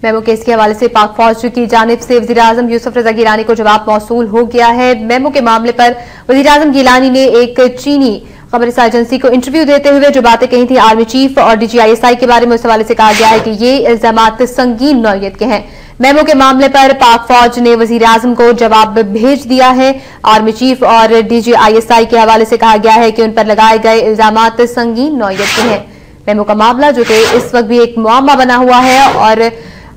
Memo case के हवाले से पाक फौज की जानिब से वज़ीर-ए-आज़म यूसुफ रज़ा गिलानी को जवाब मौसूल हो गया है। मेमो के मामले पर वज़ीर-ए-आज़म गिलानी ने एक चीनी खबर एजेंसी को इंटरव्यू देते हुए जो बातें कही थी आर्मी चीफ और DGISI के बारे में, उस हवाले से कहा गया है कि ये इल्जामात संगीन नौयत के हैं। मेमो के मामले पर पाक फौज ने वज़ीर-ए-आज़म को जवाब भेज दिया है। आर्मी चीफ और DGISI के हवाले से कहा गया है कि उन पर लगाए गए इल्जामात संगीन नौयत के हैं। मेमो का मामला जो कि इस वक्त भी एक मुआम्मा बना हुआ है और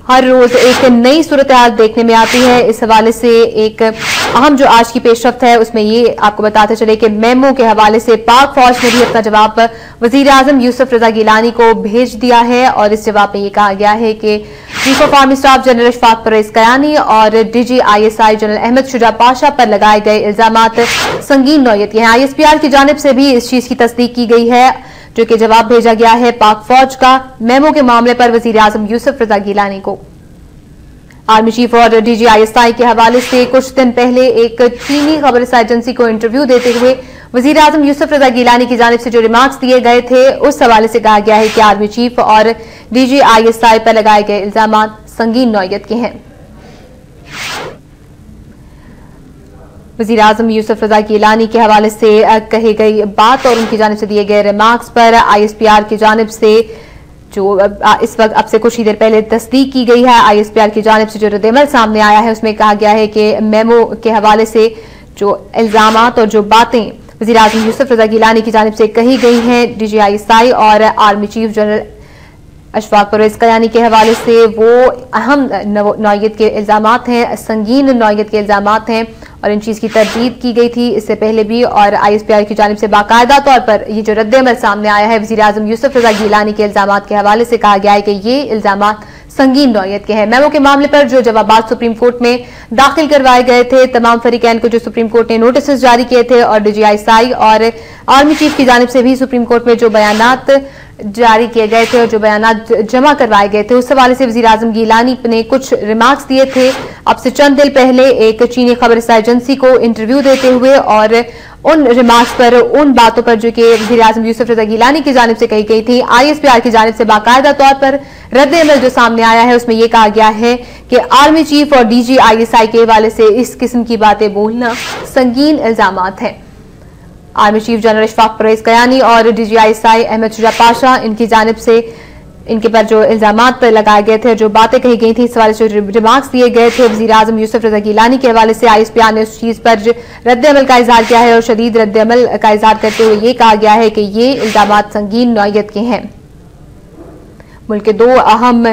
हर रोज एक नई सूरत हाल देखने में आती है। इस हवाले से एक अहम जो आज की पेशरफ्त है उसमें ये आपको बताते चले कि मेमो के हवाले से पाक फौज ने भी अपना जवाब वज़ीर-ए-आज़म यूसुफ रज़ा गिलानी को भेज दिया है और इस जवाब में ये कहा गया है कि chief of army staff general Ashfaq Parvez Kayani और DGISI जनरल अहमद शुजा पाशा पर लगाए गए इल्जामात संगीन नौयत के हैं। ISPR की जानिब से भी इस चीज की तस्दीक की गई है, जो कि जवाब भेजा गया है पाक फौज का मेमो के मामले पर वज़ीर-ए-आज़म यूसुफ रज़ा गिलानी को। आर्मी चीफ और DGISI के हवाले से कुछ दिन पहले एक चीनी खबर एजेंसी को इंटरव्यू देते हुए वज़ीर-ए-आज़म यूसुफ रज़ा गिलानी की जानिब से जो रिमार्क्स दिए गए थे उस हवाले से कहा गया है कि आर्मी चीफ और DGISI पर लगाए गए इल्जामात संगीन नौयत के हैं। वज़ीर-ए-आज़म यूसुफ रज़ा गिलानी के हवाले से कही गई बात और उनकी जानिब से दिए गए रिमार्क्स पर ISPR की जानिब से जो इस वक्त अब से कुछ ही देर पहले तस्दीक की गई है। ISPR की जानिब से जो रद्द-ए-अमल सामने आया है उसमें कहा गया है कि मेमो के हवाले से जो इल्जामात और जो बातें वज़ीर-ए-आज़म यूसुफ रज़ा गिलानी की जानिब से कही गई हैं DGISI और army chief general Ashfaq Parvez Kayani के हवाले से वो अहम नौयत के इल्जामात हैं, संगीन नौयत के इल्जामात हैं और इन चीज की तरदीद की गई थी इससे पहले भी। और ISPR की जानिब से बाकायदा तौर पर ये जो रद्द-ए-अमल सामने आया है वज़ीर-ए-आज़म यूसुफ रज़ा गिलानी के इल्जामात के हवाले से कहा गया है कि ये इल्जामात संगीन नौयत के हैं। मेमो के मामले पर जो जवाबात सुप्रीम कोर्ट में दाखिल करवाए गए थे, तमाम फरीकैन को जो सुप्रीम कोर्ट ने नोटिस जारी किए थे और DGISI और आर्मी चीफ की जानिब से भी सुप्रीम कोर्ट में जो बयानात जारी किए गए थे और जो बयानात जमा करवाए गए थे उस हवाले से वज़ीर-ए-आज़म गिलानी ने कुछ रिमार्क्स दिए थे अब से चंद दिन पहले एक चीनी खबर एजेंसी को इंटरव्यू देते हुए और उन रिमार्क्स पर, उन बातों पर जो कि वज़ीर-ए-आज़म यूसुफ रज़ा गिलानी की जानिब से कही गई थी ISPR की जानिब से बाकायदा तौर पर रद्द-ए-अमल जो सामने आया है उसमें यह कहा गया है कि आर्मी चीफ और DGISI के हवाले से इस किस्म की बातें बोलना संगीन इल्जामात हैं। Army chief general Ashfaq Parvez Kayani और DGISI अहमद शुजा पाशा इनकी जानिब से इनके पर जो इल्जामात पर लगाए गए थे, जो बातें कही गई थी, इस हवाले से जो रिमार्क्स दिए गए थे वज़ीर-ए-आज़म यूसुफ रज़ा गिलानी के हवाले से ISPR ने उस चीज पर रद्द-ए-अमल का इजहार किया है और शदीद रद्द-ए-अमल का इजहार करते हुए ये कहा गया है कि ये इल्जामात संगीन नौयत के हैं। मुल्क के दो अहम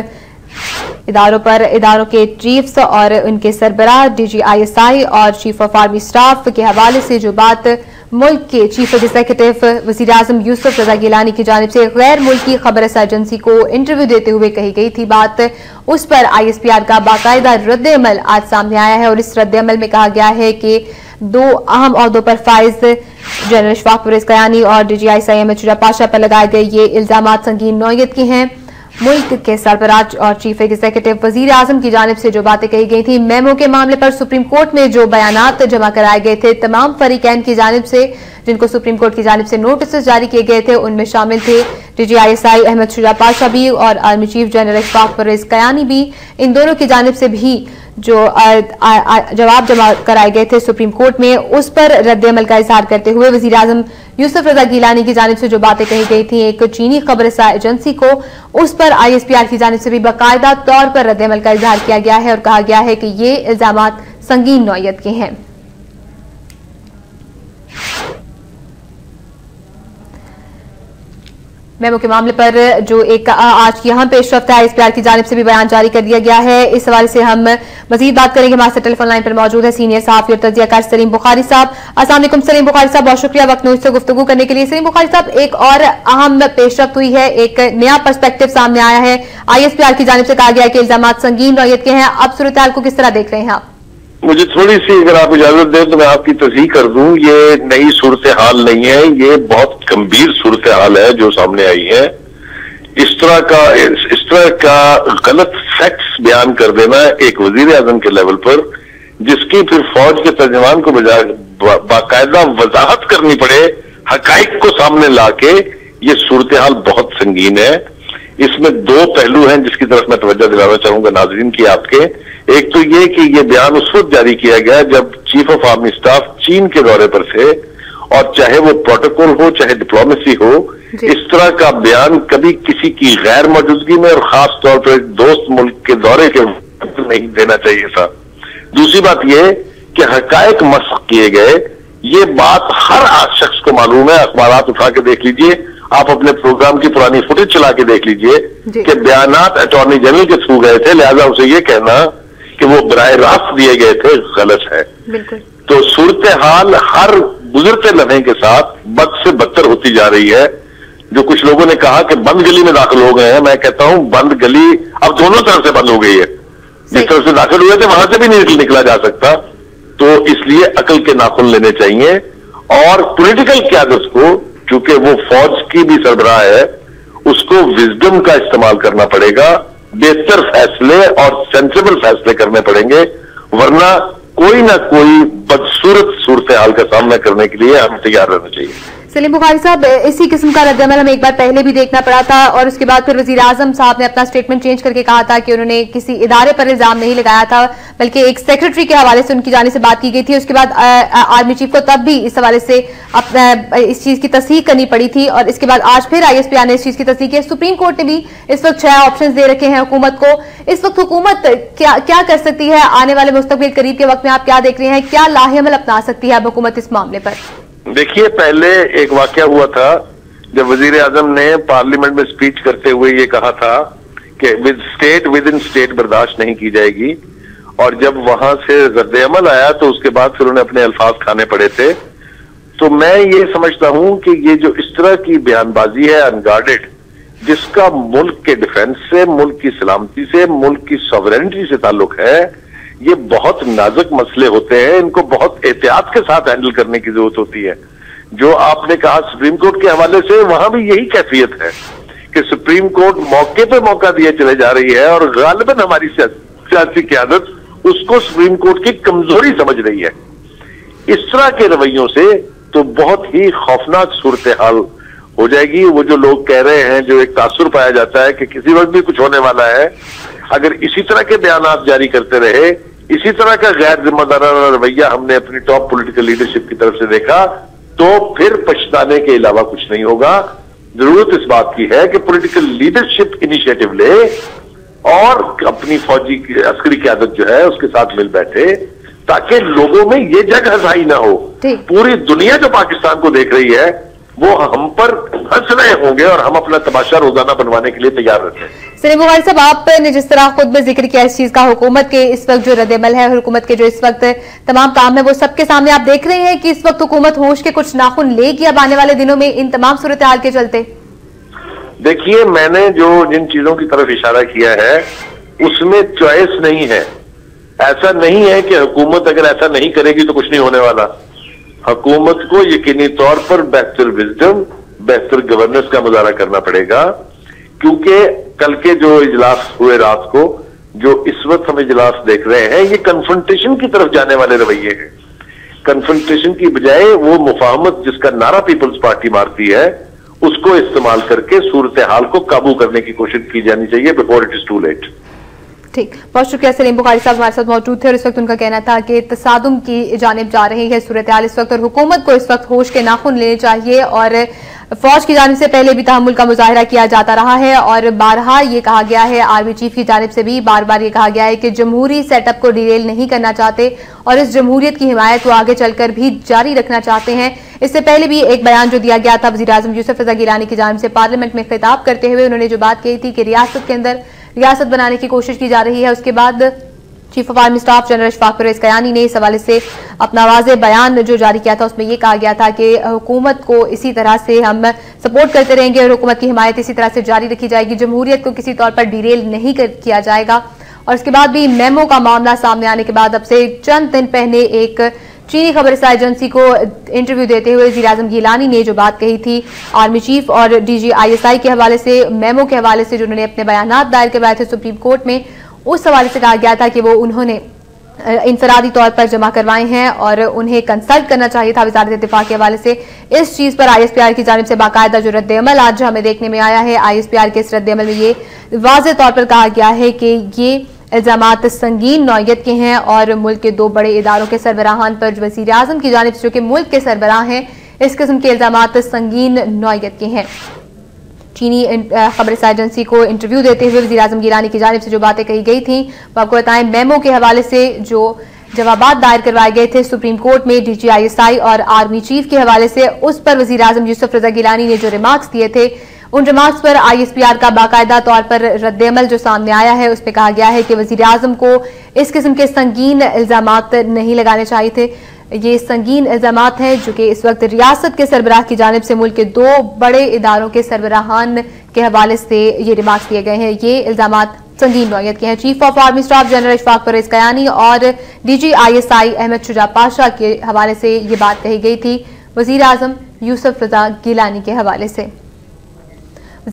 इदारों के चीफ्स और उनके सरबराह DGISI और चीफ ऑफ आर्मी स्टाफ के हवाले से जो बात मुल्क के चीफ एग्जीक्यूटिव वज़ीर-ए-आज़म यूसुफ रज़ा गिलानी की जानिब से गैर मुल्की खबर एजेंसी को इंटरव्यू देते हुए कही गई थी बात, उस पर ISPR का बाकायदा रद्द-ए-अमल आज सामने आया है और इस रद्द-ए-अमल में कहा गया है कि दो अहम ओहदों पर फाइज जनरल अशफाक परवेज कयानी और DGISI अहमद शुजा पाशा पर लगाए गए ये इल्जामात संगीन नौयत के हैं। मुल्क के सरबराह और चीफ एग्जीक्यूटिव वज़ीर-ए-आज़म की जानिब से जो बातें कही गई थी, मेमो के मामले पर सुप्रीम कोर्ट में जो बयानात जमा कराए गए थे तमाम फरीकैन की जानिब से, जिनको सुप्रीम कोर्ट की जानिब से नोटिस जारी किए गए थे, उनमें शामिल थे DGISI अहमद शुजा पाशा भी और army chief general Ashfaq Parvez Kayani भी। इन दोनों की जानिब से भी जो जवाब जमा कराए गए थे सुप्रीम कोर्ट में, उस पर रद्द-ए-अमल का इजहार करते हुए वज़ीर-ए-आज़म यूसुफ रज़ा गिलानी की जानिब से जो बातें कही गई थी एक चीनी खबर एजेंसी को, उस पर ISPR की जानिब से भी बाकायदा तौर पर रद्द-ए-अमल का इजहार किया गया है और कहा गया है कि ये इल्जामात संगीन नौयत के हैं। मेमो के मामले पर जो एक आज की अहम पेशरफ्त है ISPR की जानिब से भी बयान जारी कर दिया गया है। इस हवाले से हम मजीद बात करेंगे। हमारे साथ टेलीफोन लाइन पर मौजूद है सीनियर सहाफी और तज्जियाकार सलीम बुखारी साहब। अस्सलाम वालेकुम सलीम बुखारी साहब, बहुत शुक्रिया वक्त नूर से गुफ्तगू करने के लिए। सलीम बुखारी साहब, एक और अहम पेशरफ्त हुई है, एक नया पर्सपेक्टिव सामने आया है। ISPR की जानिब से कहा गया है कि इल्जामात संगीन नौयत के हैं। अब सूरत हाल को किस तरह देख रहे हैं आप? मुझे थोड़ी सी अगर आप इजाजत दें तो मैं आपकी तस्दीक कर दूं, ये नई सूरत हाल नहीं है, ये बहुत गंभीर सूरत हाल है जो सामने आई है। इस तरह का गलत फैक्ट्स बयान कर देना एक वजीर-ए-आज़म के लेवल पर, जिसकी फिर फौज के तर्जुमान को बजाय बाकायदा वजाहत करनी पड़े हकाइक को सामने लाके, ये सूरत हाल बहुत संगीन है। इसमें दो पहलू हैं जिसकी तरफ मैं तवज्जो दिलाना चाहूंगा नाजरीन की आपके। एक तो ये कि ये बयान उस वक्त जारी किया गया जब चीफ ऑफ आर्मी स्टाफ चीन के दौरे पर थे, और चाहे वो प्रोटोकॉल हो चाहे डिप्लोमेसी हो, इस तरह का बयान कभी किसी की गैर मौजूदगी में और खास तौर पर दोस्त मुल्क के दौरे के नहीं देना चाहिए था। दूसरी बात यह कि हकायक मस्ख किए गए, ये बात हर शख्स को मालूम है। अखबारात उठा के देख लीजिए, आप अपने प्रोग्राम की पुरानी फुटेज चला के देख लीजिए कि बयानात अटॉर्नी जनरल के थ्रू गए थे, लिहाजा उसे ये कहना कि वो बराह रास्त दिए गए थे गलत है। तो सूरत हाल हर गुजरते लम्हे के साथ बद से बदतर होती जा रही है। जो कुछ लोगों ने कहा कि बंद गली में दाखिल हो गए हैं, मैं कहता हूं बंद गली अब दोनों तरफ से बंद हो गई है। जिस तरफ से दाखिल हुए थे वहां से भी नहीं निकला जा सकता। तो इसलिए अकल के नाखून लेने चाहिए, और पॉलिटिकल क़यादत को, चूंकि वो फौज की भी सरबराह है, उसको विजडम का इस्तेमाल करना पड़ेगा। बेहतर फैसले और सेंसिबल फैसले करने पड़ेंगे, वरना कोई ना कोई बदसूरत सूरत हाल का सामना करने के लिए हमें तैयार रहना चाहिए। सलीम बुखारी साहब, इसी किस्म का रद्दअमल हमें एक बार पहले भी देखना पड़ा था, और उसके बाद फिर वजीर आजम साहब ने अपना स्टेटमेंट चेंज करके कहा था कि उन्होंने किसी इदारे पर इल्जाम नहीं लगाया था, बल्कि एक सेक्रेटरी के हवाले से उनकी जानिब से बात की गई थी। उसके बाद आर्मी चीफ को तब भी इस हवाले से अपना इस चीज की तस्दीक करनी पड़ी थी, और इसके बाद आज फिर ISPR ने इस चीज की तस्दीक की। सुप्रीम कोर्ट ने भी इस वक्त 6 ऑप्शन दे रखे हैं हुकूमत को। इस वक्त हुकूमत क्या कर सकती है? आने वाले मुस्तकबिल करीब के वक्त में आप क्या देख रहे हैं? क्या लाहेअमल अपना सकती है हुकूमत इस मामले पर? देखिए, पहले एक वाकया हुआ था जब वजीर आजम ने पार्लियामेंट में स्पीच करते हुए ये कहा था कि विद इन स्टेट बर्दाश्त नहीं की जाएगी, और जब वहां से रद्द-ए-अमल आया तो उसके बाद फिर उन्हें अपने अल्फाज खाने पड़े थे। तो मैं ये समझता हूं कि ये जो इस तरह की बयानबाजी है अनगार्डेड, जिसका मुल्क के डिफेंस से, मुल्क की सलामती से, मुल्क की सॉवरेनिटी से ताल्लुक है, ये बहुत नाजुक मसले होते हैं, इनको बहुत एहतियात के साथ हैंडल करने की जरूरत होती है। जो आपने कहा सुप्रीम कोर्ट के हवाले से, वहां भी यही कैफियत है कि सुप्रीम कोर्ट मौके पे मौका दिए चले जा रही है, और गालिबन हमारी सियासी क़यादत उसको सुप्रीम कोर्ट की कमजोरी समझ रही है। इस तरह के रवैयों से तो बहुत ही खौफनाक सूरत हाल हो जाएगी। वो जो लोग कह रहे हैं, जो एक तासुर पाया जाता है कि किसी वक्त भी कुछ होने वाला है, अगर इसी तरह के बयानात जारी करते रहे, इसी तरह का गैर जिम्मेदाराना रवैया हमने अपनी टॉप पॉलिटिकल लीडरशिप की तरफ से देखा, तो फिर पछताने के अलावा कुछ नहीं होगा। जरूरत इस बात की है कि पॉलिटिकल लीडरशिप इनिशिएटिव ले और अपनी फौजी अस्करी क़यादत जो है उसके साथ मिल बैठे, ताकि लोगों में ये जगहज़ाई ना हो। पूरी दुनिया जो पाकिस्तान को देख रही है वो हम पर हंस रहे होंगे, और हम अपना तमाशा रोजाना बनवाने के लिए तैयार रहते हैं। सलीम बुखारी साहब, आपने जिस तरह खुद में जिक्र किया इस चीज का, हुकूमत के इस वक्त जो रद्द-ए-अमल है, हुकूमत के जो इस वक्त तमाम काम है, वो सबके सामने आप देख रहे हैं कि इस वक्त हुकूमत होश के कुछ नाखून लेगी अब आने वाले दिनों में इन तमाम सूरत हाल के चलते? देखिए, मैंने जो जिन चीजों की तरफ इशारा किया है उसमें चॉइस नहीं है। ऐसा नहीं है कि हुकूमत अगर ऐसा नहीं करेगी तो कुछ नहीं होने वाला। हुकूमत को यकीनी तौर पर बेहतर विजडम, बेहतर गवर्नेंस का मुजाहरा करना पड़ेगा, क्योंकि कल के जो इजलास हुए रात को, जो इस वक्त हम इजलास देख रहे हैं, ये कन्फ्रंटेशन की तरफ जाने वाले रवैये हैं। कन्फ्रंटेशन की बजाय वो मुफाहमत जिसका नारा पीपल्स पार्टी मारती है, उसको इस्तेमाल करके सूरत हाल को काबू करने की कोशिश की जानी चाहिए before it is too late. ठीक, बहुत शुक्रिया। सलीम बुखारी साहब हमारे साथ मौजूद थे, और इस वक्त उनका कहना था कि तसादुम की जानिब जा रही है सूरत हाल इस वक्त, और हुकूमत को इस वक्त होश के नाखून लेने चाहिए, और फौज की जानिब से पहले भी तहम्मुल का मुजाहरा किया जाता रहा है, और बारहा ये कहा गया है, आर्मी चीफ की जानिब से भी बार बार ये कहा गया है कि जमहूरी सेटअप को डिरेल नहीं करना चाहते, और इस जमहूरियत की हिमायत वो आगे चलकर भी जारी रखना चाहते हैं। इससे पहले भी एक बयान जो दिया गया था वज़ीर आज़म यूसुफ रज़ा गिलानी की जानिब से पार्लियामेंट में खिताब करते हुए, उन्होंने जो बात कही थी कि रियासत के अंदर रियासत बनाने की कोशिश की जा रही है। उसके बाद chief of army staff general Ashfaq Parvez Kayani ने इस हवाले से अपना वाज़ेह बयान जो जारी किया था, उसमें यह कहा गया था कि हुकूमत को इसी तरह से हम सपोर्ट करते रहेंगे और हुकूमत की हिमायत इसी तरह से जारी रखी जाएगी, जमहूरियत को किसी तौर पर डिरेल नहीं किया जाएगा। और इसके बाद भी मेमो का मामला सामने आने के बाद अब से चंद दिन पहले एक चीनी खबरसार एजेंसी को इंटरव्यू देते हुए वज़ीर आज़म गिलानी ने जो बात कही थी आर्मी चीफ और DG ISI के हवाले से, मेमो के हवाले से जो उन्होंने अपने बयानात दायर करवाए थे सुप्रीम कोर्ट में, उस हवाले से कहा गया था कि वो उन्होंने इंफरादी तौर पर जमा करवाए हैं और उन्हें कंसल्ट करना चाहिए था वज़ारत दिफा के हवाले से। इस चीज पर ISPR की जानिब से बाकायदा जो रद्द-ए-अमल आज हमें देखने में आया है, ISPR के इस रद्द-ए-अमल में ये वाज़ेह तौर पर कहा गया है कि ये इल्जामात संगीन नौयत के हैं और मुल्क के 2 बड़े इदारों के सरबराहान पर वज़ीर आज़म की जानिब से, जो कि मुल्क के सरबराह हैं, इस किस्म के इल्जामात संगीन नौयत के हैं। चीनी खबर एजेंसी को इंटरव्यू देते हुए वज़ीर आज़म गिलानी की जानिब से जो बातें कही गई थी वो आपको बताएं। मेमो के हवाले से जो जवाबात दायर करवाए गए थे सुप्रीम कोर्ट में DGISI और आर्मी चीफ के हवाले से, उस पर वज़ीर आज़म यूसुफ रज़ा गिलानी ने जो रिमार्क्स दिए थे, उन रिमार्क्स पर ISPR का बाकायदा तौर पर रद्द-ए-अमल जो सामने आया है उसमें कहा गया है कि वज़ीर आज़म को इस किस्म के संगीन इल्जामात नहीं लगाने चाहिए थे। ये संगीन इल्जामात हैं जो कि इस वक्त रियासत के सरबराह की जानिब से मुल्क के 2 बड़े इदारों के सरबराहान के हवाले से ये रिमार्क्स दिए गए हैं। ये इल्जामात संगीन नौयत के हैं। Chief of army staff general Ishfaq Parvez Kayani और DGISI अहमद शुजा पाशा के हवाले से ये बात कही गई थी वज़ीर आज़म यूसुफ रज़ा गिलानी के हवाले से।